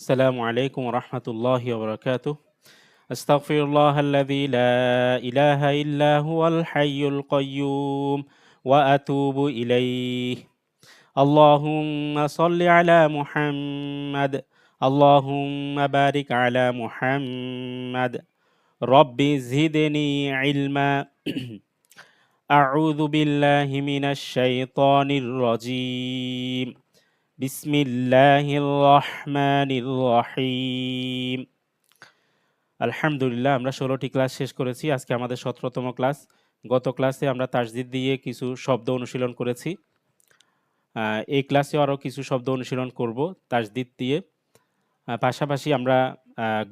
السلام عليكم ورحمة الله وبركاته. أستغفر الله الذي لا إله إلا هو الحي القيوم وأتوب إليه. اللهم صل على محمد. اللهم بارك على محمد. رب زدني علما. أعوذ بالله من الشيطان الرجيم. بسم الله الرحمن الرحيم. আলহামদুলিল্লাহ, আমরা ১৬টি ক্লাস শেষ করেছি। আজকে আমাদের ১৭তম ক্লাস। গত ক্লাসে আমরা তাসদিদ দিয়ে কিছু শব্দ অনুশীলন করেছি। এই ক্লাসে আরও কিছু শব্দ অনুশীলন করব তাসদিদ দিয়ে। পাশাপাশি আমরা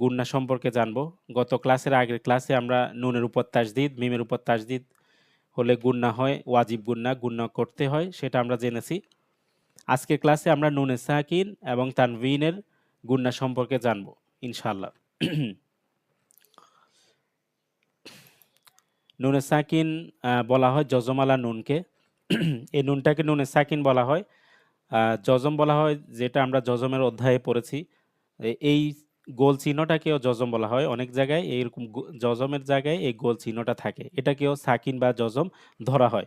গুন্না সম্পর্কে জানব। গত ক্লাসের আগের ক্লাসে আমরা নুনের উপর তাসদিদ, মিমের উপর তাসদিদ হলে গুন্না হয়, ওয়াজিব গুন্না, গুন্না করতে হয়, সেটা আমরা জেনেছি। আজকের ক্লাসে আমরা নুনে সাকিন এবং তানভিনের গুন্না সম্পর্কে জানব ইনশাআল্লাহ। নুনে সাকিন বলা হয় যজমালা নুনকে। এই নুনটাকে নুনে সাকিন বলা হয়। যজম বলা হয় যেটা আমরা যজমের অধ্যায়ে পড়েছি। এই গোল চিহ্নটাকেও যজম বলা হয়। অনেক জায়গায় এইরকম যজমের জায়গায় এই গোল চিহ্নটা থাকে, এটাকেও সাকিন বা যজম ধরা হয়।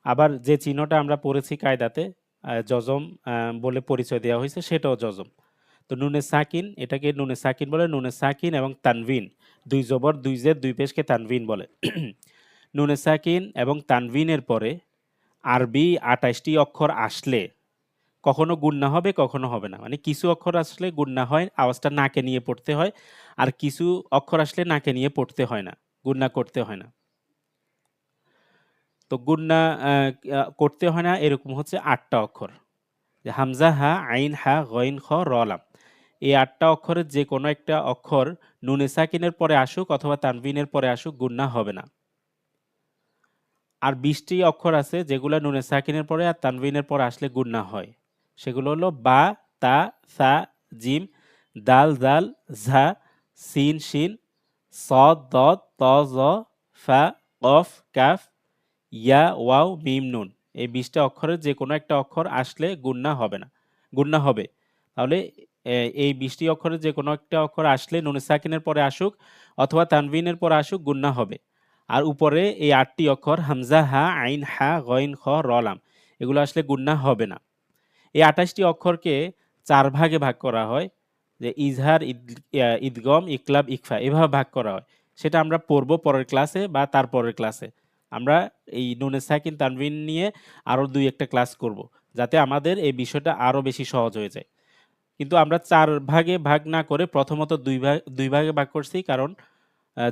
আবার যে চিহ্নটা আমরা পড়েছি কায়দাতে যজম বলে পরিচয় দেওয়া হয়েছে, সেটাও যজম। তো নুনে সাকিন, এটাকে নুনে সাকিন বলে। নুনে সাকিন এবং তানভিন, দুই জবর দুই জের দুই পেশকে তানভিন বলে। নুনে সাকিন এবং তানভিনের পরে আরবি ২৮টি অক্ষর আসলে কখনো গুন্না হবে, কখনো হবে না। মানে কিছু অক্ষর আসলে গুন্না হয়, আওয়াজটা নাকে নিয়ে পড়তে হয়। আর কিছু অক্ষর আসলে নাকে নিয়ে পড়তে হয় না, গুন্না করতে হয় না। তো গুন্না করতে হয় না এরকম হচ্ছে ৮টা অক্ষর। হামজা, হা, আইন, হা, গইন, খ, র, লাম। এই ৮টা অক্ষরের যে কোনো একটা অক্ষর নুনে সাকিনের পরে আসুক অথবা তানভিনের পরে আসুক, গুন্না হবে না। আর ২০টি অক্ষর আছে যেগুলো নুনে সাকিনের পরে আর তানভিনের পরে আসলে গুন্না হয়। সেগুলো হলো বা, তা, সা, জিম, দাল, জাল, ঝা, সিন, শিন, সদ, দদ, ত, জ, ফা, কফ, কাফ, ইয়া, ওয়াও, মিম, নুন। এই ২০টা অক্ষরের যে কোনো একটা অক্ষর আসলে গুন্না হবে না, গুন্না হবে। তাহলে এই ২০টি অক্ষরের যে কোনো একটা অক্ষর আসলে নুনে সাকিনের পরে আসুক অথবা তানভিনের পরে আসুক, গুন্না হবে। আর উপরে এই ৮টি অক্ষর হামজা, হা, আইন, হা, গইন, খ, র, লাম, এগুলো আসলে গুন্না হবে না। এই ২৮টি অক্ষরকে ৪ ভাগে ভাগ করা হয়। যে ইজহার, ইদগম, ইকলাব, ইকফা, এভাবে ভাগ করা হয়। সেটা আমরা পড়ব পরের ক্লাসে বা তার পরের ক্লাসে। আমরা এই নুনে সাকিন তানভিন নিয়ে আরও ২-১টা ক্লাস করব, যাতে আমাদের এই বিষয়টা আরও বেশি সহজ হয়ে যায়। কিন্তু আমরা ৪ ভাগে ভাগ না করে প্রথমত ২ ভাগে ভাগ করছি, কারণ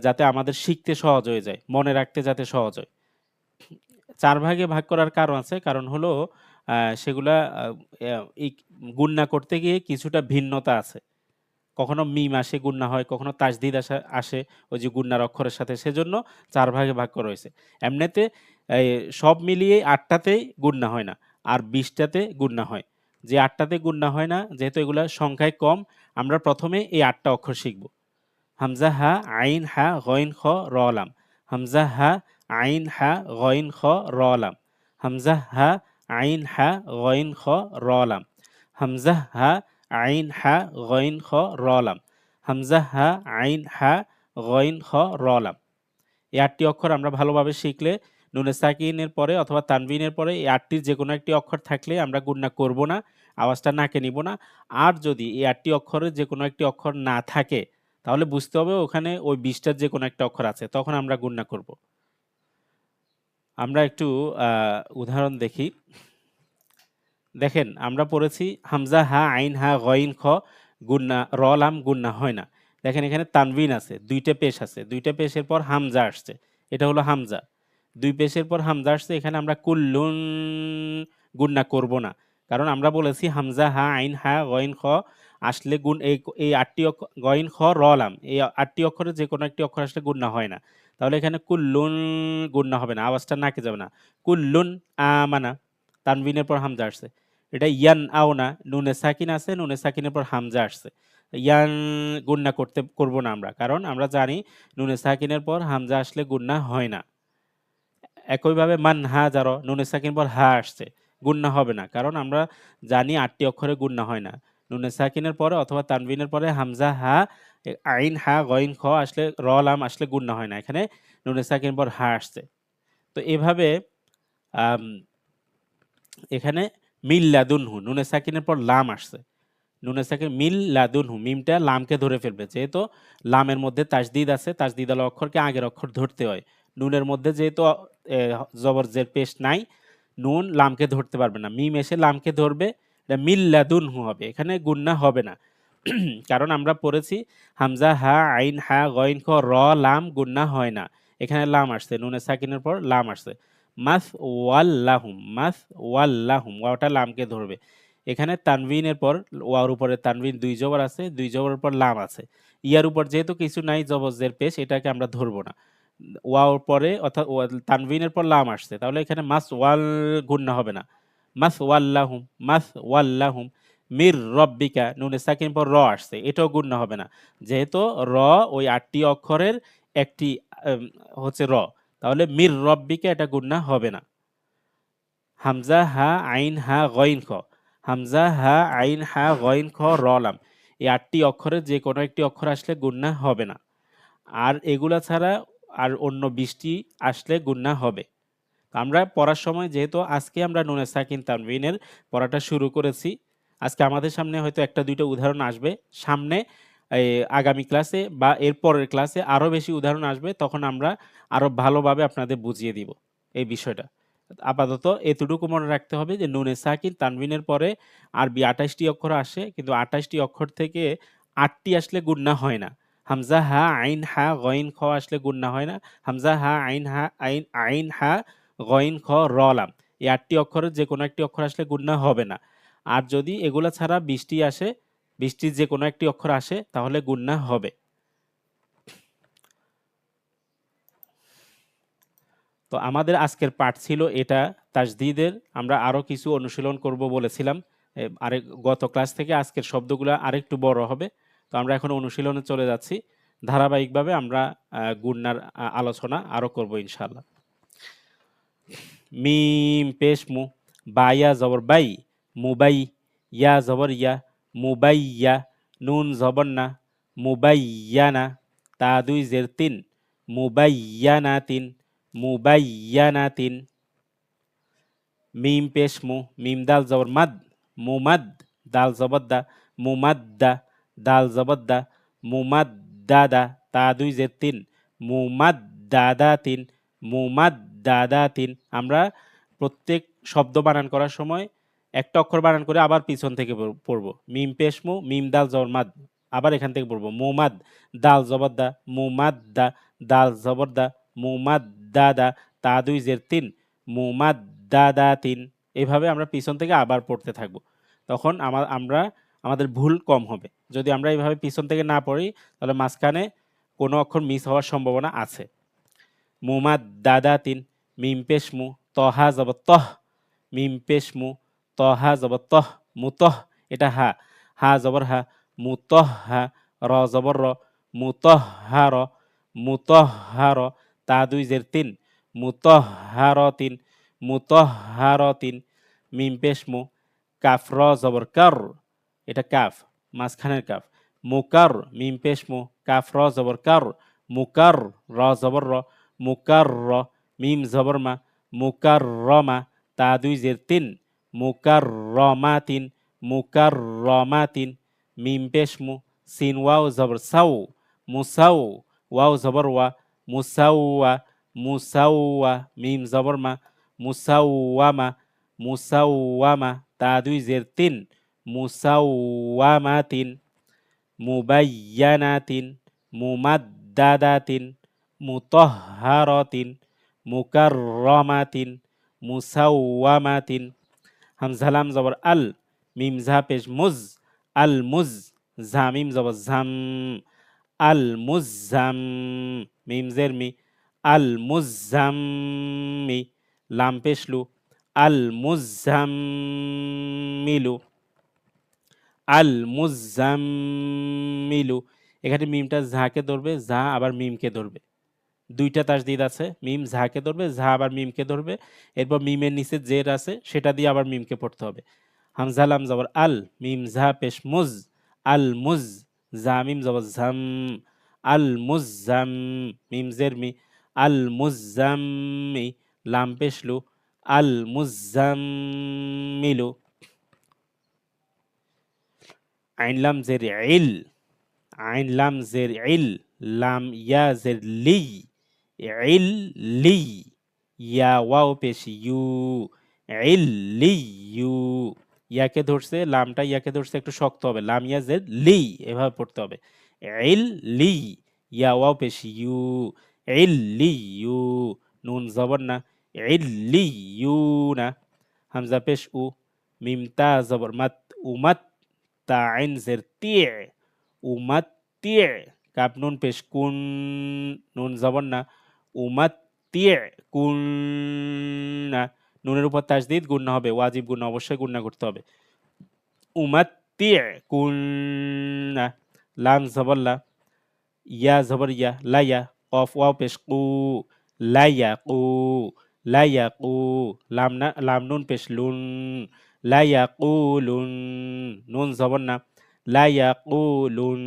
যাতে আমাদের শিখতে সহজ হয়ে যায়, মনে রাখতে যাতে সহজ হয়। ৪ ভাগে ভাগ করার কারণ আছে। কারণ হলো সেগুলা এই গুণনা করতে গিয়ে কিছুটা ভিন্নতা আছে। কখনো মিম আসে, গুণনা হয়, কখনো তাসদিদ আসে ওই যে গুণনার অক্ষরের সাথে। সেজন্য ৪ ভাগে ভাগ করা হয়েছে। এমনিতে এই সব মিলিয়ে ৮ টাতেই গুণনা হয় না, আর ২০ টাতে গুণনা হয়। যে ৮ টাতে গুণনা হয় না, যেহেতু এগুলা সংখ্যায় কম, আমরা প্রথমে এই ৮ টা অক্ষর শিখব। হামজা, হা, আইন, হা, গইন, খ, র, লাম। হামজা, হা, আইন, হা, গইন, খ, র, লাম। হামজা, হা, আইন, হা, গইন, খ, র, লাম। হামজা, হা, আইন, হা, গইন, খ, র, লাম। হামজা, হা, আইন, হা, গইন, খ, র, লাম। এই ৮টি অক্ষর আমরা ভালোভাবে শিখলে নুনে সাকিনের পরে অথবা তানভিনের পরে এই ৮টির যে কোনো একটি অক্ষর থাকলে আমরা গুণনা করব না, আওয়াজটা নাকে নিব না। আর যদি এই ৮টি অক্ষরের যে কোনো একটি অক্ষর না থাকে, তাহলে বুঝতে হবে ওখানে ওই ২০টার যে কোনো একটা অক্ষর আছে, তখন আমরা গুণনা করব। আমরা একটু উদাহরণ দেখি। দেখেন, আমরা পড়েছি হামজা, হা, আইন, হা, গইন, খ, গুণনা, র, লাম, গুণনা হয় না। দেখেন এখানে তানভিন আছে, ২টা পেশ আছে, ২টা পেশের পর হামজা আসছে, এটা হলো হামজা। ২ পেশের পর হামজা আসছে, এখানে আমরা কুল্লুন গুণনা করব না। কারণ আমরা বলেছি হামজা, হা, আইন, হা, গইন, খ আসলে এই ৮টি গইন, খ, র, লাম, এই ৮টি অক্ষরের যে কোনো একটি অক্ষর আসলে গুণনা হয় না। তাহলে এখানে কুল্লুন গুণনা হবে না, আওয়াজটা নাকে যাবে না। কুল্লুন আমানা, তানভিনের পর হামজা আসছে। এটা ইয়ান আও না, নুনে সাকিন আছে, নুনে সাকিনের পর হামজা আসছে। ইয়ান গুণনা করব না আমরা, কারণ আমরা জানি নুনে সাকিনের পর হামজা আসলে গুণনা হয় না। একইভাবে মান হা জার, নুনে সাকিনের পর হা আসছে, গুণনা হবে না, কারণ আমরা জানি ৮টি অক্ষরে গুণনা হয় না। নুনে সাকিনের পরে অথবা তানবিনের পরে হামজা হা আইন হা গইন খ আসলে র লাম আসলে গুণনা হয় না, এখানে নুনে সাকিনের পর হা আসছে। তো এভাবে আম, এখানে মিল লাদুনহু নুনে সাকিনের পর লাম আসছে, নুনে সাকিন মিল লাদুনহু মিমটা লামকে ধরে ফেলবে, যেহেতু লামের মধ্যে তাসদিদ আছে, তাসদিদ আলা অক্ষরকে আগের অক্ষর ধরতে হয়। নুনের মধ্যে যেহেতু এ, জবর জের পেশ নাই, নুন লামকে ধরতে পারবে না, মিম এসে লামকে ধরবে, এটা মিল লাদুনহু হবে, এখানে গুন্না হবে না। কারণ আমরা পড়েছি হামজা হা আইন হা গইন খ র লাম গুন্না হয় না, এখানে লাম আসছে, নুনে সাকিনের পর লাম আসছে। মাস ওয়াল্লাহুম, মাস ওয়াল্লাহুম, ওয়াওটা লামকে ধরবে। এখানে তানভিনের পর ওয়ার উপরে তানভিন দুই জবর আছে, দুই জবরের পর লাম আছে, ইয়ার উপর যেহেতু কিছু নাই জবজের পেশ, এটাকে আমরা ধরবো না। ওয়াওর পরে অর্থাৎ তানভিনের পর লাম আসছে, তাহলে এখানে মাস ওয়াল গুন্না হবে না। মাস ওয়াল্লাহুম, মাস ওয়াল্লাহুম। মির রব্বিকা নুনে সাকিন পর র আসছে, এটাও গুন্না হবে না, যেহেতু র ওই 8টি অক্ষরের একটি আম, হচ্ছে র, তাহলে মির রব্বিকা এটা গুন্না হবে না। হামজা হা আইন হা গইন খ, হামজা হা আইন হা গইন খ র লাম, এই 8টি অক্ষরের যে কোনো একটি অক্ষর আসলে গুন্না হবে না। আর এগুলা ছাড়া আর অন্য 20টি আসলে গুন্না হবে। আমরা পড়ার সময় যেহেতু আজকে আমরা নুনে সাকিন তানভিনের পড়াটা শুরু করেছি, আজকে আমাদের সামনে হয়তো একটা দুইটা উদাহরণ আসবে, সামনে এই আগামী ক্লাসে বা এর পরের ক্লাসে আরো বেশি উদাহরণ আসবে, তখন আমরা আরো ভালোভাবে আপনাদের বুঝিয়ে দিব এই বিষয়টা। আপাতত এতটুকু মনে রাখতে হবে যে নুনে সাকিন তানভিনের পরে আরবি 28টি অক্ষর আসে, কিন্তু 28টি অক্ষর থেকে 8টি আসলে গুণনা হয় না। হামজা হা আইন হা গইন খ আসলে গুণনা হয় না। হামজা হা আইন হা আইন আইন হা গইন খ র লাম, এই 8টি অক্ষরের যে কোনো একটি অক্ষর আসলে গুণনা হবে না। আর যদি এগুলা ছাড়া 20টি আসে, 20টির যে কোনো একটি অক্ষর আসে, তাহলে গুণনা হবে। তো আমাদের আজকের পাঠ ছিল এটা, তাজদিদের। আমরা আরো কিছু অনুশীলন করব বলেছিলাম, আরেক গত ক্লাস থেকে আজকের শব্দগুলো আরেকটু বড় হবে। তো আমরা এখন অনুশীলনে চলে যাচ্ছি, ধারাবাহিকভাবে আমরা গুণনার আলোচনা আরো করব ইনশাআল্লাহ। মিম পেশ মু, বায়া জবর বাই, মুবাই, ইয়া জবর ইয়া, মুবাইয়া, নুন জবর না, মুবাইয়ানা, তা দুই জের তিন, মুবাইয়ানাতিন, মুবাইয়ানাতিন। মিম পেশ মু, মিম দাল জবর মাদ, মুমাদ, দাল জবর দা, মুমাদ্দা, দাল জবর দা, মুমাদ্দাদা, তা দুই জের তিন, মুমাদ্দাদাতিন, মুমাদ্দাদাতিন। আমরা প্রত্যেক শব্দ বানান করার সময় একটা অক্ষর বানান করে আবার পিছন থেকে পড়বো। মিম পেশ মু, মিম দাল জবর মাদ, আবার এখান থেকে পড়বো মুমাদ, দাল জবর দা, মুমাদ্দা, দাল জবর দা, মুমাদ্দাদা, তা দুই জের তিন, মুমাদ্দাদাতিন। এভাবে আমরা পিছন থেকে আবার পড়তে থাকবো, তখন আমরা আমাদের ভুল কম হবে। যদি আমরা এইভাবে পিছন থেকে না পড়ি, তাহলে মাঝখানে কোনো অক্ষর মিস হওয়ার সম্ভাবনা আছে। মুমাদ্দাদাতিন, মিম পেশ মু, তহা জব তহ, মিম পেশ মু, তহা জব তহ, মুতহ, এটা হা, হা জবর হা, মুতহ হা, র জবর র, মুতহহার, মুতহহার, তা দুই জের তিন, মুতহহারতিন, মুতহহারতিন। মিম পেশ মু, কাফ র জবর কার, এটা কাফ, মাঝখানের কাফ, মুকার, মিম পেশ মু, কাফ র জবর কার, মুকার, র জবর র, মুকার র, মিম জবর মা, মুকার রমা, তা দুই জের তিন, মুকার রমাতিন, মুকার রমাতিন। মিম পেশ মু, সিন ওয়াও জবর সাউ, মুসাউ, ওয়াও জবর ওয়া, মুসাউয়া, মুসাউয়া, মিম জবর মা, মুসাউওয়ামা, মুসাউওয়ামা, তা দুই জের তিন, মুসাউওয়ামাতিন। মুবাইয়ানাতিন, মুমাদ্দাদাতিন, মুতহহারতিন, মুকাররমাতিন, মুসাউওয়ামাতিন। হামজালাম জবর আল, মিম ঝা পেশ মুজ, আল মুজ, ঝা মিম জবর ঝাম, আল মুজাম, মিম জের মি, আল মুজাম্মি, লাম পেশলু, আল মুজাম্মিলু, আল মুজাম্মিলু। এখানে মিমটা ঝাকে ধরবে, ঝা আবার মিমকে ধরবে, দুইটা তাসদিদ আছে, মিম ঝাকে ধরবে, ঝা আবার মিমকে ধরবে, এরপর মিমের নিচে জের আছে, সেটা দিয়ে আবার মিমকে পড়তে হবে। হামজা লাম জবর আল, মিম ঝা পেশ মুজ, আল মুজ, জা মিম জবর ঝাম, আল মুজাম, মিম জের মি, আল মুজাম্মি, লাম পেশ লু, আল মুজাম্মিলু, আইন লাম জের ইল, আইন লাম জের ইল, লাম ইয়া জের লি, ইল লি, ইয়া ওয়াও পেশ ইউ, ইল লি ইউ, ইয়াকে ধরছে, লামটা ইয়াকে ধরছে, একটু শক্ত হবে, লাম ইয়া জের লি, এভাবে পড়তে হবে, ইল লি, ইয়া ওয়াও পেশ ইউ, ইল লি ইউ, নুন জবর না, ইল লি ইউ না, হামজা পেশ উ, মিম তা জবর মাত, উমাত, তা আইন জের তিয়া, উমাত তিয়া, কাপ নুন পেশ কুন, নুন জবর না, উমাত তিয়া কুন না, নুনের উপর তাসদিদ, গুণনা হবে, ওয়াজিব গুণনা, অবশ্যই গুণনা করতে হবে, উমাত তিয়া কুন না, লাম জবর লা, ইয়া জবর ইয়া, লাইয়া, কফ ওয়াও পেশ কু, লাইয়া কু, লাইয়া কু, লাম না, লাম নুন পেশ লুন, লাইয়া কু লুন, নুন জবর না, লাইয়া কু লুন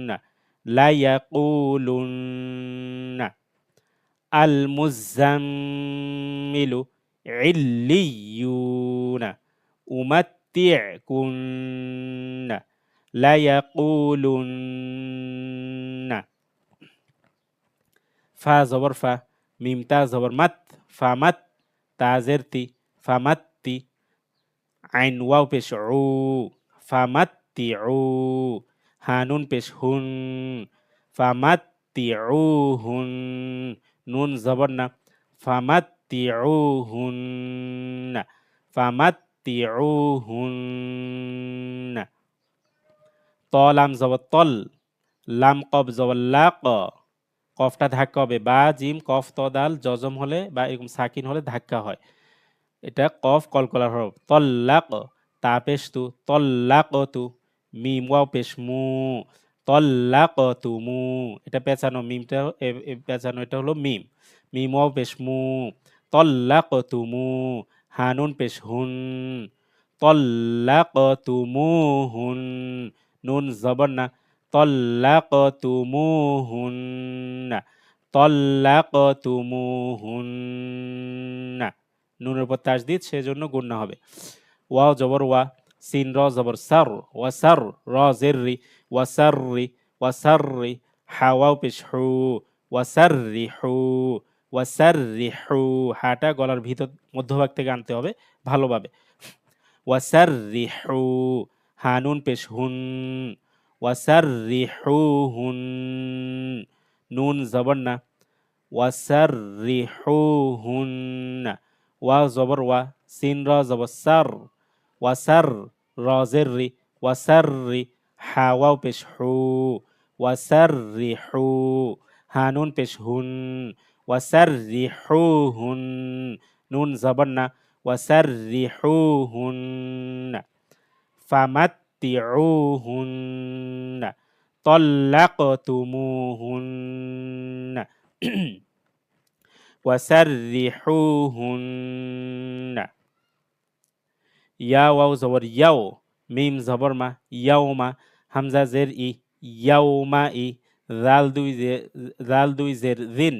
না, লাইয়া কু লুন না, আল মুজাম্মিলু ইল্লিয়ুনা উমাত্তি'কুন্না লায়াকুলুন্না, ফা জবর ফা, মিম তা জবর মাত, ফামাত, তা জের তি, ফামাত্তি, আইন ওয়াও পেশ উ, ফামাত্তিউ, হানুন পেশ হুন, ফামাত্তিউহুন, নুন জবর না, ফামাত্তিউহুন্না, ফামাত্তিউহুন্না, ত লাম জবর তল, লাম কব জবর লাক, কফটা ধাক্কা হবে, বা জিম কফ ত দাল জজম হলে বা এরকম সাকিন হলে ধাক্কা হয়, এটা কফ কলকলার হরফ, তল্লাক, তা পেশ তু, তল্লাক তু, মিম ওয়াও পেশ মু, তল্লাক তুমু, এটা পেঁচানো, মিমটা পেঁচানো, এটা হলো মিম, মিম ওয়াও পেশ মু, তল্লাক তুমু, হানুন পেশ হুন, তল্লাক তুমু হুন, নুন জবর না, তল্লাক তুমু হুন, তল্লাক তুমু হুন, নুনের উপর তাসদিদ, সেজন্য গুণনা হবে, ওয়াও জবর ওয়া, সিন র জবর সার, ওয়াসার, র জের রি, ওয়াসাররি, ওয়াসাররি, হা ওয়াও পেশ হু, ওয়াসাররিহু, ওয়াসাররিহু, হাটা গলার ভিতর মধ্যভাগ থেকে আনতে হবে ভালোভাবে, ওয়াসাররিহু, হানুন পেশ হুন, ওয়াসাররিহুহুন, নুন জবর না, ওয়াসাররিহুহুন্না, ওয়া জবর ওয়া, সিন র জবর সার, ওয়াসার, র জের রি, ওয়াসাররি, হা ওয়াও পেশ হু, ওয়াসাররিহু, হানুন পেশ হুন, ওয়াসাররিহুহুন, নুন জবর না, ওয়াসাররিহুহুন্না, ফামাত্তিউহুন্না, طلقتموهن وسرحوهن, ইয়া ওয়াও জবর ইয়াও, মিম জবর মা, ইয়াওমা, হামজা জের ই, ইয়াওমা ই, জাল দুই জের জিন,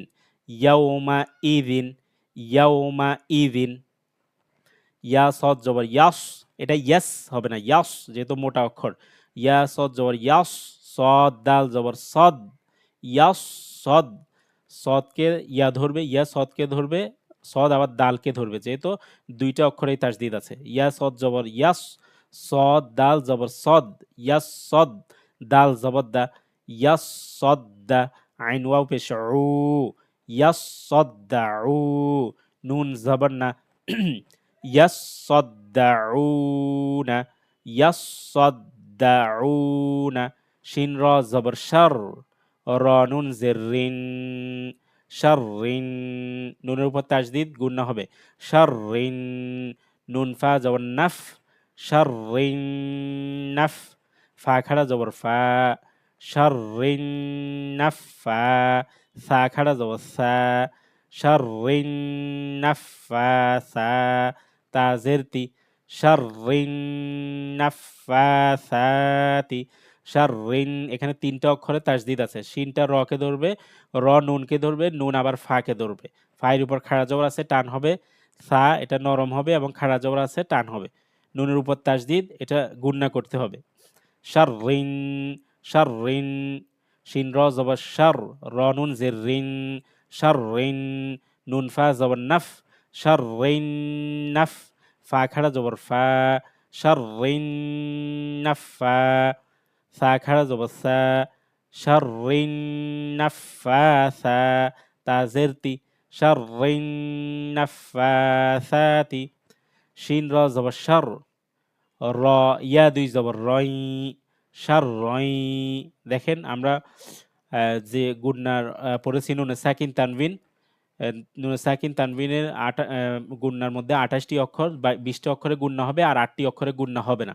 ইয়াওমা ইদিন, ইয়াওমা ইদিন, ইয়া সদ জবর ইয়াস, এটা ইয়াস হবে না, ইয়াস যেহেতু মোটা অক্ষর, ইয়া সদ জবর ইয়াস, সদ দাল জবর সদ, ইয়াস সদ, সদকে ইয়া ধরবে, ইয়া সদকে ধরবে, সদ আবার দালকে ধরবে, যেহেতু দুইটা অক্ষরেই তাসদিদ আছে, ইয়া সদ জবর ইয়াস, সদ দাল জবর সদ, ইয়াস সদ, দাল জবর দা, ইয়াস সদ দা, আইন ওয়াও পেশ উ, ইয়াস সদ দা উ, নুন জবর না, ইয়াসসাদ্দাউনা, ইয়াসসাদ্দাউনা, শিন র জবর শার, র নুন জের রিন, শাররিন, নুনের উপর তাসদিদ, গুণনা হবে, শাররিন, নুন ফা জবর নাফ, শাররিন নাফ, ফা খাড়া জবর ফা, শাররিন নাফা, সা খাড়া জবর সা, শাররিন নাফাসা, তা জের তি, শাররিন নাফাসাতি, শাররিন, এখানে তিনটা অক্ষরে তাসদিদ আছে। শিনটা র কে ধরবে, র নুনকে ধরবে, নুন আবার ফা কে ধরবে। ফায়ের উপর খাড়া জবর আছে, টান হবে। সা এটা নরম হবে এবং খাড়া জবর আছে, টান হবে। নুনের উপর তাসদিদ, এটা গুণনা করতে হবে। শাররিন, শাররিন, শিন র জবর শার, র নুন জের রিন, শাররিন, নুন ফা জবর নাফ, শাররিন নাফ, ফা খাড়া জবর ফা, শাররিন নাফা, সা খাড়া জবর সা, শাররিন নাফাসা, তা জের তি, শাররিন নাফাসাতি, শিন র জবর শার, র ইয়া দুই জবর রই, শার রই। দেখেন আমরা যে গুন্নার পড়েছি নুনে সাকিন তানবিন, নুনে সাকিন তানবিনের গুন্নার মধ্যে 28টি অক্ষর বা 20টি অক্ষরে গুন্না হবে আর 8টি অক্ষরে গুন্না হবে না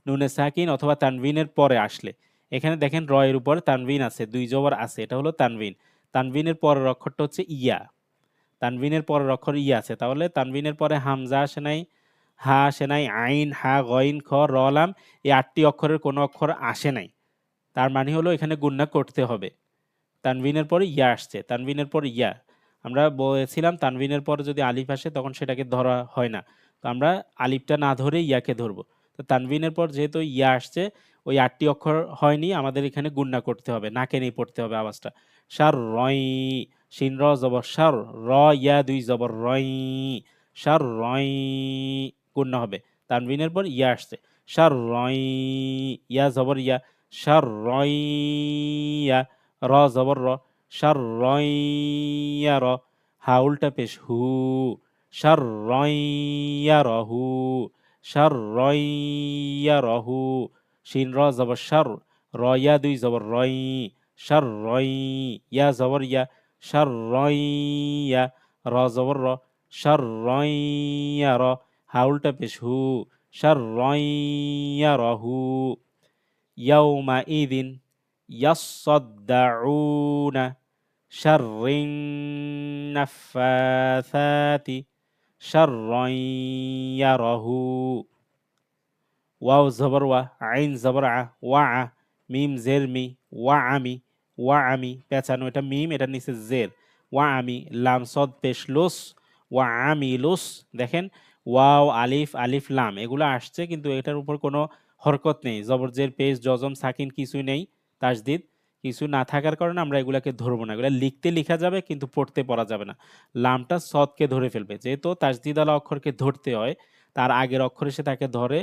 নুনে সাকিন অথবা তানবিনের পরে আসলে। এখানে দেখেন র এর উপর তানবিন আছে, দুই জবর আছে, এটা হলো তানবিন। তানবিনের পরের অক্ষরটা হচ্ছে ইয়া, তানবিনের পরের অক্ষর ইয়া আছে, তাহলে তানবিনের পরে হামজা আসে নাই, হা আসে নাই, আইন, হা, গইন, খ, র, লাম, এই 8টি অক্ষরের কোনো অক্ষর আসে নাই। তার মানে হলো এখানে গুণনা করতে হবে। তানবিনের পরে ইয়া আসছে, তানবিনের পর ইয়া। আমরা বলেছিলাম তানবিনের পরে যদি আলিফ আসে তখন সেটাকে ধরা হয় না, তো আমরা আলিফটা না ধরে ইয়াকে ধরবো। তো তানবিনের পর যেহেতু ইয়া আসছে, ওই 8টি অক্ষর হয়নি, আমাদের এখানে গুণনা করতে হবে, নাকে নেই পড়তে হবে আওয়াজটা। সার রই, শিন র জবর সার, র ইয়া দুই জবর রই, সার রই, গুণনা হবে। তানবিনের পর ইয়া আসছে, সার রই, ইয়া জবর ইয়া, সার রই ইয়া, র জবর র, শার রইয়া র, হা উল্টা পেশ হু, শার রইয়া রহু, শার রইয়া রহু, শিন র জবর শার, রয়া দুই জবর রই, শার রই, ইয়া জবর ইয়া, শার রইয়া, র জবর র, শার রইয়া র, হা উল্টা পেশ হু, শার রইয়া রহু। ইয়াউমা ইদিন ইয়াসসাদ্দাউনা, শাররিন নাফাসাতি, শাররান ইয়ারাহু। ওয়াও জবর ওয়া, আইন জবর আ, ওয়া আ, মিম জের মি, ওয়া আমি, ওয়া আমি পেঁচানো, এটা মিম, এটা নিচে জের, ওয়া আমি, লাম সদ পেশ লুস, ওয়া আমি লুস। দেখেন ওয়াও আলিফ, আলিফ লাম এগুলো আসছে কিন্তু এটার উপর কোনো হরকত নেই, জবর জের পেশ জজম সাকিন কিছুই নেই, তাসদিদ কিছু না থাকার কারণে আমরা এগুলাকে ধরবো না, এগুলা লিখতে লিখা যাবে কিন্তু পড়তে পড়া যাবে না। লামটা সদকে ধরে ফেলবে, যেহেতু তাসদিদ আলা অক্ষরকে ধরতে হয়, তার আগের অক্ষর এসে তাকে ধরে।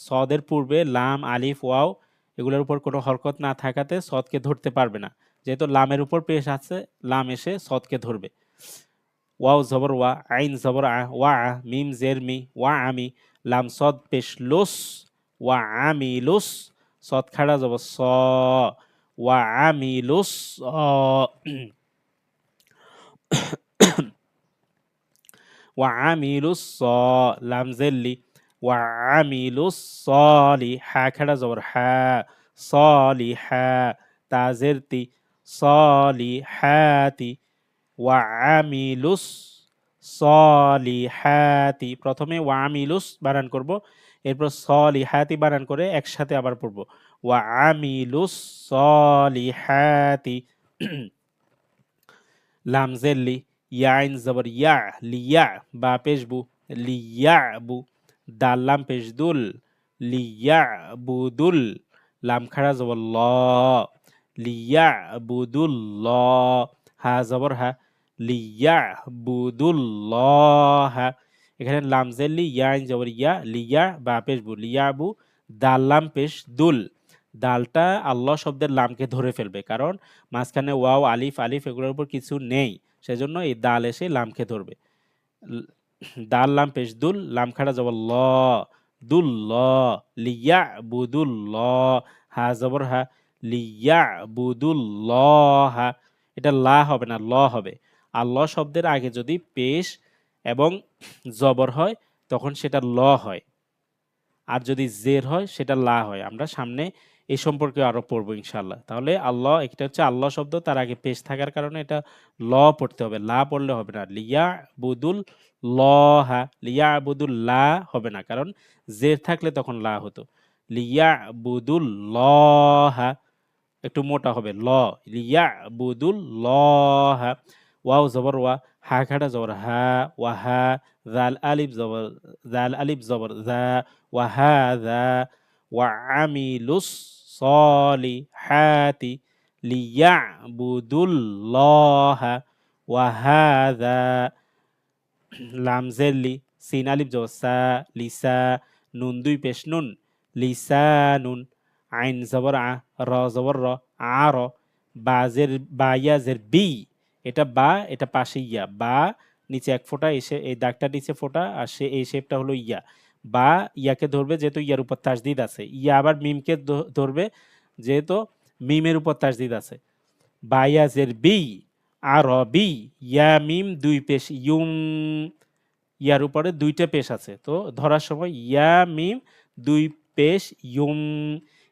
সদের পূর্বে লাম, আলিফ, ওয়াও এগুলোর উপর কোনো হরকত না থাকাতে সদকে ধরতে পারবে না, যেহেতু লামের উপর পেশ আছে, লাম এসে সদকে ধরবে। ওয়াও জবর ওয়া, আইন জবর আ, ওয়া আ, মিম জের মি, ওয়া আমি, লাম সদ পেশ লুস, ওয়া আমি লুস, সদ খাড়া জবর স, ওয়া আমি লুস ওয়া আমিলুস স, লাম জেল্লি, ওয়া আমিলুস সলি, হা খাড়া জবর হা, সলি হা, তা জেরতি, সলি হাতি, ওয়া আমিলুস সলিহাতি। প্রথমে ওয়া আমিলুস বানান করব, এরপর সলিহাতি বানান করে একসাথে আবার পড়ব, ওয়া আমিলুস সলিহাতি। লাম জেরলি, ইয়া আইন জবর ইয়া, লিয়া, বা পেশবু, লিয়া বু, দাল লাম পেশদুল, লিয়া বুদুল, লাম খাড়া জবর ল, লিয়া বুদুল ল, হা জবর হা, লিয়া বুদুল ল হা। এখানে লাম জেরলি, ইয়া আইন জবর ইয়া, লিয়া, বা পেশবু, লিয়া বু, দাল লাম পেশ দুল, দালটা আল্লাহ শব্দের লামকে ধরে ফেলবে, কারণ মাঝখানে ওয়াও আলিফ, আলিফ এগুলোর উপর কিছু নেই, সেজন্য এই দাল এসে লামকে ধরবে। দাল লাম পেশ দুল, লাম খাড়া জবর ল, দুল ল, লিয়া বুদুল ল, হা জবর হা, লিয়া বুদুল ল হা। এটা লা হবে না, ল হবে। আল্লাহ শব্দের আগে যদি পেশ এবং জবর হয় তখন সেটা ল হয়, আর যদি জের হয় সেটা লা হয়। আমরা সামনে এ সম্পর্কে আরো পড়বো ইনশাআল্লাহ। তাহলে আল্লাহ, এটা হচ্ছে আল্লাহ শব্দ, তার আগে পেশ থাকার কারণে এটা ল পড়তে হবে। লা পড়লে হবে না। লিয়াবুদুল লহা, লিয়াবুদুল লা হবে না। কারণ জের থাকলে তখন লা হতো। লিয়াবুদুল লহা একটু মোটা হবে। লিয়াবুদুল লহা। ওয়াও জবর ওয়া, হা খাড়া জবর হা, ওয়াহা। জাল আলিফ জবর জা, ওয়াহাযা। ওয়াআমিলুস সলিহাতি লিয়াবুদুল্লাহা ওয়াহাযা। লাম জের লি, সিন আলিফ জবর সা, লিসা। নুন দুই পেশ নুন, লিসানুন। আইন জবর আ, র জবর র, আর। বা ইয়া জের বি, এটা বা, এটা পাশে ইয়া। বা নিচে এক ফোঁটা, এসে এই দাগটা নিচে ফোঁটা, আর সে এই শেপটা হলো ইয়া। বা ইয়াকে ধরবে যেহেতু ইয়ার উপর তাসদিদ আছে। ইয়া আবার মিমকে ধরবে যেহেতু মিমের উপর তাসদিদ আছে। বা ইয়া জের বি, আর বি। ইয়া মিম দুই পেশ ইউম, ইয়ার উপরে দুইটা পেশ আছে, তো ধরার সময় ইয়া মিম দুই পেশ ইউম,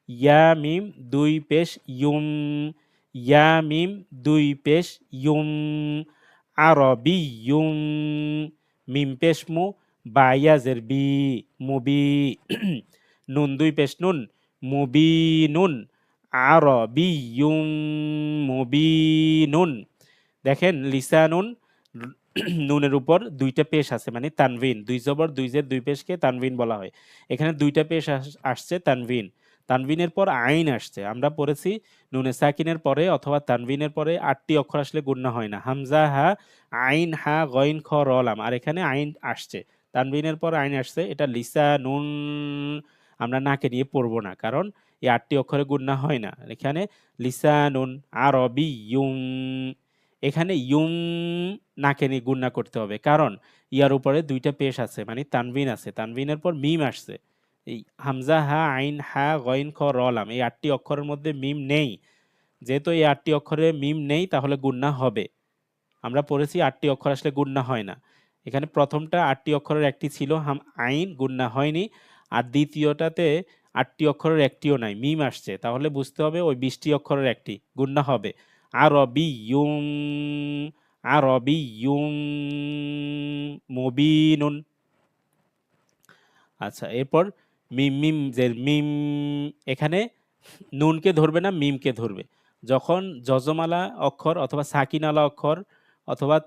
ইয়া মিম দুই পেশ ইউম, ইয়া মিম দুই পেশ ইউম। আরবিয়ুম, মিম পেশ মু, বা ইয়া জের বি, মুবি। নুন দুই পেশ নুন, মুবিনুন। আরবিয়ুম মুবিনুন। দেখেন লিসানুন, নুনের উপর দুইটা পেশ আছে, মানে তানভিন। দুই জবর দুই জের দুই পেশকে তানভিন বলা হয়। এখানে দুইটা পেশ আসছে তানভিন। তানভিনের পর আইন আসছে। আমরা পড়েছি নুনে সাকিনের পরে অথবা তানভিনের পরে 8টি অক্ষর আসলে গুণনা হয় না। হামজা হা, আইন হা, গইন খ, র, লাম। আর এখানে আইন আসছে, তানভিনের পর আইন আসছে। এটা লিসা নুন আমরা নাকে নিয়ে পড়বো না, কারণ এই 8টি অক্ষরে গুণনা হয় না। এখানে লিসা নুন আরবি ইউম, এখানে ইউম নাকে নিয়ে গুণনা করতে হবে, কারণ ইয়ার উপরে দুইটা পেশ আছে, মানে তানভিন আছে। তানভিনের পর মিম আসছে। এই হামজা হা, আইন হা, গইন খ, র, লাম, এই 8টি অক্ষরের মধ্যে মিম নেই। যেহেতু এই 8টি অক্ষরে মিম নেই, তাহলে গুণনা হবে। আমরা পড়েছি 8টি অক্ষর আসলে গুণনা হয় না। এখানে প্রথমটা 8টি অক্ষরের একটি ছিল, আইন, গুণনা হয়নি। আর দ্বিতীয়টাতে 8টি অক্ষরের একটিও নাই, মিম আসছে। তাহলে বুঝতে হবে ওই 20টি অক্ষরের একটি গুণনা হবে। আরবিয়ুম, আরবিয়ুম মুবিনুন। আচ্ছা, এরপর মিম, মিম জের মিম, এখানে নুনকে ধরবে না, মিমকে ধরবে। যখন যজমালা অক্ষর অথবা সাকিনালা অক্ষর অথবা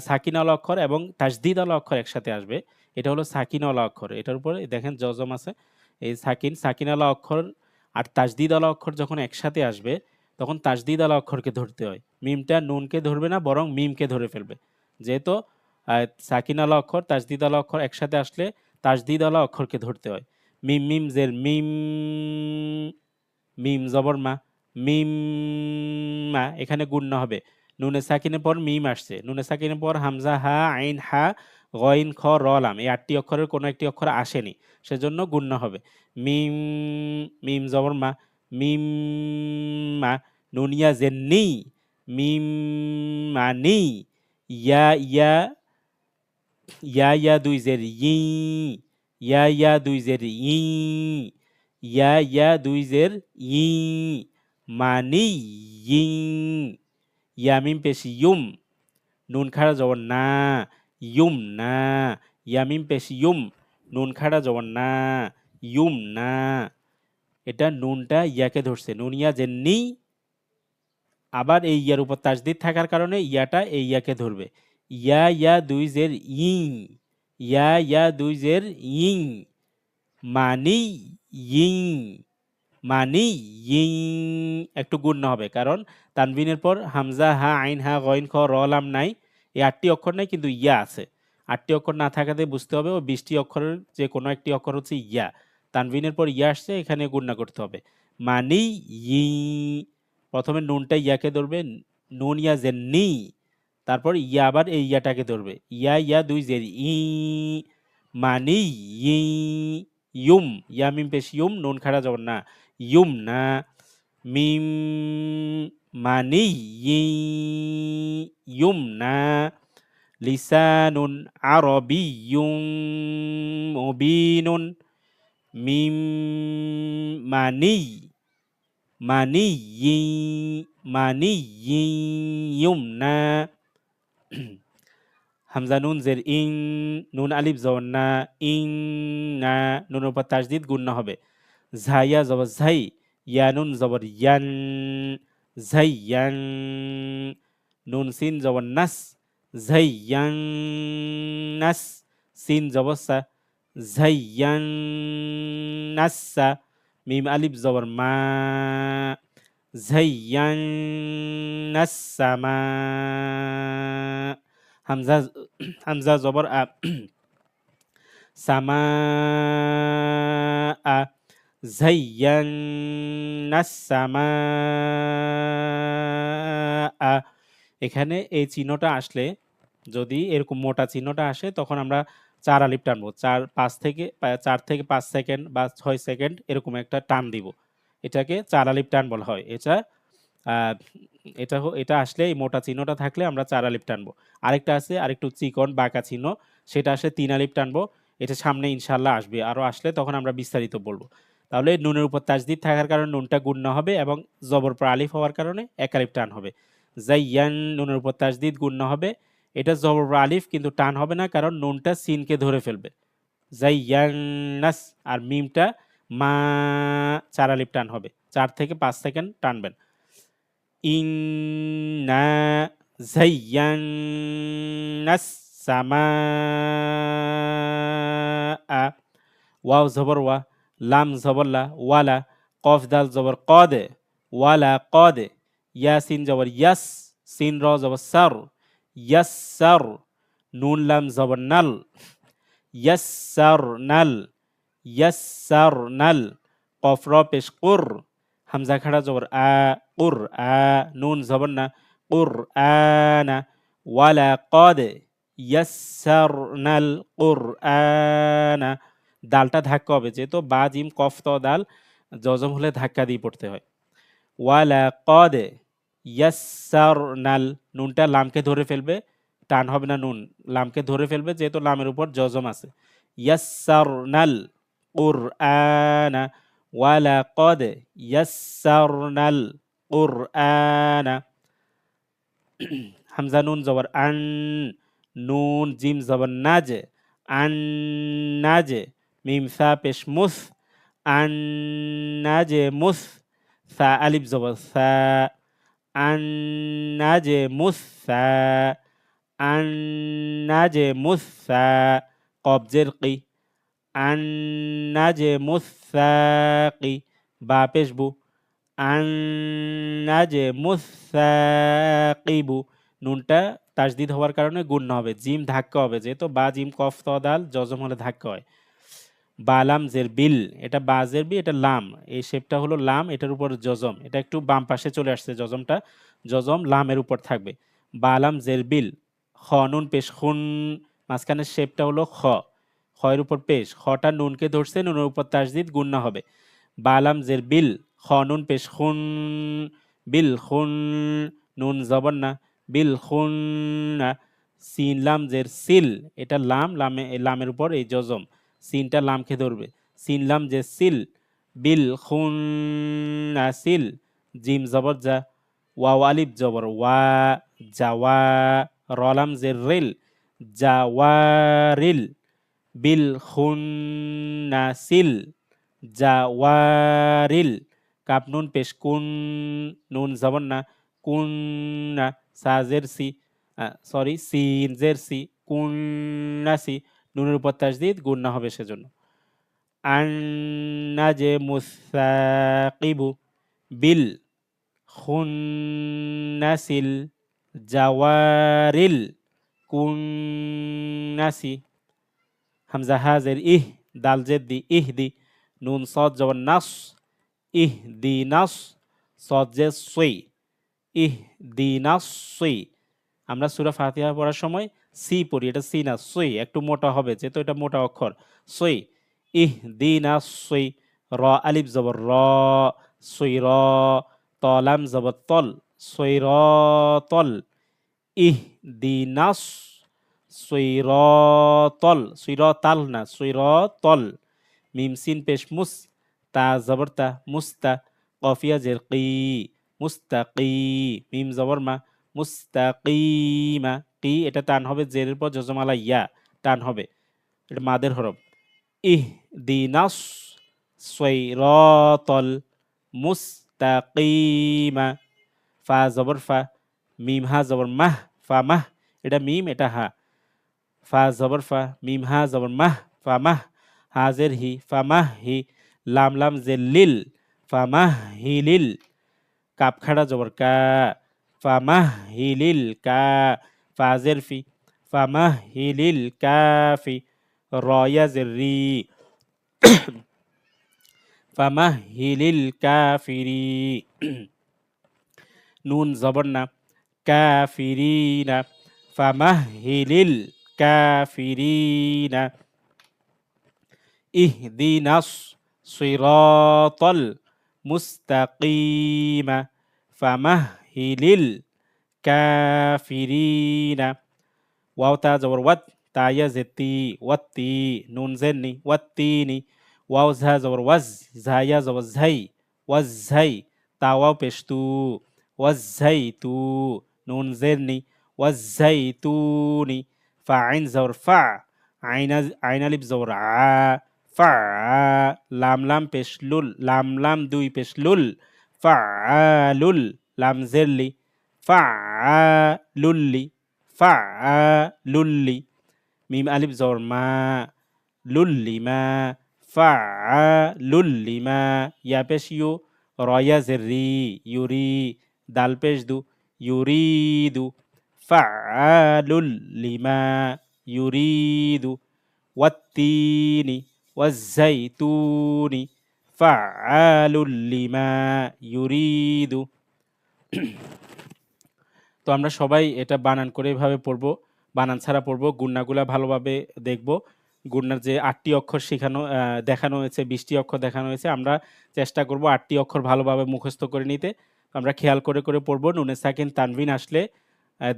সাকিনালা অক্ষর এবং তাসদিদালা অক্ষর একসাথে আসবে, এটা হলো সাকিনালা অক্ষর। এটার উপরে দেখেন যজম আছে। এই সাকিনালা অক্ষর আর তাসদিদালা অক্ষর যখন একসাথে আসবে, তখন তাসদিদালা অক্ষরকে ধরতে হয়। মিমটা নুনকে ধরবে না, বরং মিমকে ধরে ফেলবে। যেহেতু সাকিনালা অক্ষর, তাসদিদালা অক্ষর একসাথে আসলে তাসদিদালা অক্ষরকে ধরতে হয়। মিম, মিম জের মিম, মিম জবর মা, মিম মা। এখানে গুণনা হবে। নুনে সাকিনের পর মিম আসছে, নুনে সাকিনের পর হামজা হা, আইন হা, গইন খ, র, লাম, এই 8টি অক্ষরের কোনো একটি অক্ষর আসেনি, সেজন্য গুণনা হবে। মিম, মিম জবর মা, মিম মা। নুনিয়া জেন্নি, মিম মানি। ইয়া ইয়া, ইয়া ইয়া দুই জের ই, ইয়া ইয়া দুই জের ই, ইয়া ইয়া দুই জের ই, মানি ই। ইয়ামিম পেশ ইউম, নুন খাড়া জবর না, ইউম না। ইয়ামিম পেশ ইউম, নুন খাড়া জবর না, ইউম না। এটা নুনটা ইয়াকে ধরছে, নুন ইয়া জেন্নি। আবার এই ইয়ার উপর তাসদিদ থাকার কারণে ইয়াটা এই ইয়াকে ধরবে। ইয়া ইয়া দুই জের ইং, ইয়া ইয়া দুই জের ইং, মানি ইং, মানি ইং। একটু গুণ হবে, কারণ তানবিনের পর হামজা হা, আইন হা, গইন খ, র, লাম নাই। এই 8টি অক্ষর নাই, কিন্তু ইয়া আছে। 8টি অক্ষর না থাকাতে বুঝতে হবে ওই 20টি অক্ষরের যে কোনো একটি অক্ষর হচ্ছে ইয়া। তানবিনের পর ইয়া আসছে, এখানে গুণনা করতে হবে। মানি ই, প্রথমে নুনটা ইয়াকে ধরবে, নুন ইয়া জের নি। তারপর ইয়া আবার এই ইয়াটাকে ধরবে, ইয়া ইয়া দুই জের ই, মানি ই। ইউম, ইয়া মিম পেশ ইউম, নুন খাড়া যাবেন না, ইউম না। মিম মানি ই, ইউম না। লিসানুন আরবিয়ুম মুবিনুন। মিম মানি মানি মানি ইউমনা হামজা নুন জের ইং নুন আলিফ জবর না ইং না নুনের উপর তাসদিদ গুণনা হবে ঝাইয়া জবর ঝাই ইয়া নুন জবর ইয়ান ঝাইয়ান নুন সিন জবর নাস ঝাইয়ান নাস সিন জবর সা ঝাইয়ান নাসা মিম আলিফ জবর মা ঝাইয়ান নাসামা হামজা হামজা জবর আ সামা আ জাইয়ান্নাস সামা আ এখানে এই চিহ্নটা আসলে যদি এরকম মোটা চিহ্নটা আসে তখন আমরা ৪ আলিফ টানবো ৪ থেকে ৫ সেকেন্ড বা ৬ সেকেন্ড এরকম একটা টান দিব এটাকে ৪ আলিফ টান বলা হয় আহ, এটা আসলে এই মোটা চিহ্নটা থাকলে আমরা ৪ আলিফ টানবো আরেকটা আছে আরেকটু চিকন বাঁকা চিহ্ন সেটা আসলে ৩ আলিফ টানবো এটা সামনে ইনশাল্লাহ আসবে আরো আসলে তখন আমরা বিস্তারিত বলবো তাহলে নুনের উপর তাজদিদ থাকার কারণে নুনটা গুণনা হবে এবং জবর পর আলিফ হওয়ার কারণে এক আলিফ টান হবে জাইয়ান নুনের উপর তাজদিদ গুণনা হবে এটা জবর পর আলিফ কিন্তু টান হবে না কারণ নুনটা সিনকে ধরে ফেলবে জাইয়ান্নাস আর মিমটা মা ৪ আলিফ টান হবে ৪ থেকে ৫ সেকেন্ড টানবেন ইন্না জাইয়ান্নাস সামাআ ওয়াও জবর ওয়া লাম জবর লা ওয়ালা কফ দাল জবর কদে ওয়ালা কদে ইয়াসিন জবর ইয়াস সিন র জবর সার ইয়াসার নুন লাম জবর নাল ইয়াসার নাল ইয়াসার নাল কফ র পেশ কুর হামজা খাড়া জবর আ কুর আ নুন জবর না কুর আনা ওয়ালা কদে ইয়াসারনাল কুর আনা দালটা ধাক্কা হবে যেহেতু বা জিম কফ ত দাল জজম হলে ধাক্কা দিয়ে পড়তে হয় ওয়ালা কদে ইয়াসারনাল নুনটা লামকে ধরে ফেলবে টান হবে না নুন লামকে ধরে ফেলবে যেহেতু লামের উপর জজম আছে ইয়াসারনাল কুর আনা ওয়ালা কদে ইয়াসারনাল কুর আনা হামজা নুন জবর আন নুন জিম জবর নাজে আন নাজে মিম সা পেশ মুস আন নাজে মুস সা আলিফ জবর সা আন নাজে মুস সা আন নাজে মুস সা কবজের কি আন নাজে মুস সাকি বা পেশ বু আন নাজে মুস সাকিবু নুনটা তাজদিদ হওয়ার কারণে গুণ হবে জিম ধাক্কা হবে যেহেতু বা জিম কফ ত দাল জজম হলে ধাক্কা হয় বা লাম জের বিল এটা বা জের বি এটা লাম এই শেপটা হলো লাম এটার উপর জজম এটা একটু বাম পাশে চলে আসছে জজমটা জজম লামের উপর থাকবে বা লাম জের বিল খ নুন পেশ খুন মাঝখানের শেপটা হলো খ খয়ের উপর পেশ খটা নুনকে ধরছে নুনের উপর তাজদিদ গুণনা হবে বা লাম জের বিল খ নুন পেশ খুন বিল খুন নুন জবর না বিল খুন সিন লাম জের সিল এটা লামের উপর এই জজম সিনটা লামকে ধরবে সিন লাম যে সিল বিল খুন সিল জিম জবর যা ওয়াও আলিফ জবর ওয়া জাওয়া রলাম জের রিল জাওয়ারিল বিল খুন সিল জাওয়ারিল কাপ নুন পেশ কুন নুন জবর না কুন সাজের সি সিন জের সি কুন নাসি নুনের উপর তাজদিদ গুণনা হবে সেজন্য আন্নাজে মুসাকিবু বিল খুন্নাসিল জাওয়ারিল কুন্নাসি হামজা হাজের দাল জেদ্দি ইহদি নুন সদ জবর নাস ইহদি নাস সদ জে সই ইহদি নাস সই আমরা সূরা ফাতিহা পড়ার সময় সি পড়ি এটা সি না সই একটু মোটা হবে যেহেতু এটা মোটা অক্ষর সই ইহদিনা সই র আলিফ জবর র সই র তলাম জবর তল সই র তল ইহদিনাস সই র তল সই র তাল না সই র তল মিম সিন পেশ মুস, তা জবর তা, মুস্তা, কফিয়া জের কি, মুস্তাকি, মিম জবর মা, মুস্তাকিমা, কি এটা টান হবে, জেরের পর জজমালা ইয়া টান হবে, এটা মাদের হরফ। ইহদিনাস সিরাতাল মুস্তাকিমা, ফা জবর ফা, মিম হা জবর মাহ, ফা মাহ, এটা মিম এটা হা, ফা জবর ফা, মিম হা জবর মাহ, ফা মাহ, হাজের হি, ফা মাহ হি, লাম লাম জের লিল, ফা মাহ হি লিল, কাপ খাড়া জবর কা, ফা মাহ হি লিল কা, ফাজের ফি, ফা মাহ হি লিল কাফি, রয়া জের রি, ফা মাহ হি লিল কাফিরি, নুন জবর না, কাফিরিনা, ফা মাহ হি লিল কাফিরিনা, ইহদিনাস সিরাতাল মুস্তাকিমা, ফামাহহিলিল কাফিরিনা, ওয়াও তা জবর ওয়াত, তা ইয়া জেতি, ওয়াত্তি, নুন জেননি, ওয়াত্তিনি, ওয়াও ঝা জবর ওয়াজ, ঝা ইয়া জবর ঝাই, ওয়াজ্ঝাই, তা ওয়াও পেশ তু, ওয়াজ্ঝাইতু, নুন জেরনি, ওয়াজ্ঝাইতুনি, ফা আইন জবর ফা, আইন আলিফ জবর আ, ফা, লাম লাম পেশ লুল, লাম লাম দুই পেশ লুল, ফা লুল, লাম জেরলি, ফা লুল্লি, ফা লুল্লি, মিম আলিফ জবর মা, লুল্লিমা, ফা লুল্লিমা, ইয়া পেশ ইউ, রয়া জেরি, ইউরি, দাল পেশ দু, ইউরিদু, ফা লুল্লিমা, ইউরিদু, ওয়াত্তিনি, ওয়াজ্জাইতুনি, ফা লুল্লিমা, ইউরিদু। তো আমরা সবাই এটা বানান করে এভাবে পড়বো, বানান ছাড়া পড়বো, গুণনাগুলা ভালোভাবে দেখব। গুণনার যে ৮টি অক্ষর দেখানো হয়েছে, ২০টি অক্ষর দেখানো হয়েছে, আমরা চেষ্টা করব ৮টি অক্ষর ভালোভাবে মুখস্থ করে নিতে। আমরা খেয়াল করে করে পড়বো। নুনে সাকিন তানবিন আসলে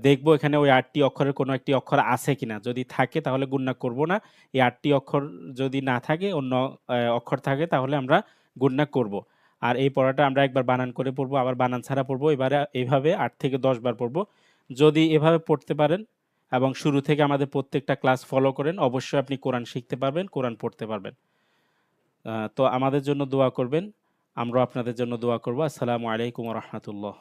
দেখবো এখানে ওই ৮টি অক্ষরের কোনো একটি অক্ষর আছে কিনা, যদি থাকে তাহলে গুণনা করব না, এই ৮টি অক্ষর যদি না থাকে, অন্য অক্ষর থাকে, তাহলে আমরা গুণনা করব। আর এই পড়াটা আমরা একবার বানান করে পড়বো, আবার বানান ছাড়া পড়বো, এবারে এইভাবে ৮ থেকে ১০ বার পড়বো। যদি এভাবে পড়তে পারেন এবং শুরু থেকে আমাদের প্রত্যেকটা ক্লাস ফলো করেন, অবশ্যই আপনি কোরআন শিখতে পারবেন, কোরআন পড়তে পারবেন। তো আমাদের জন্য দোয়া করবেন, আমরাও আপনাদের জন্য দোয়া করবো। আসসালামু আলাইকুম ওয়া রাহমাতুল্লাহ।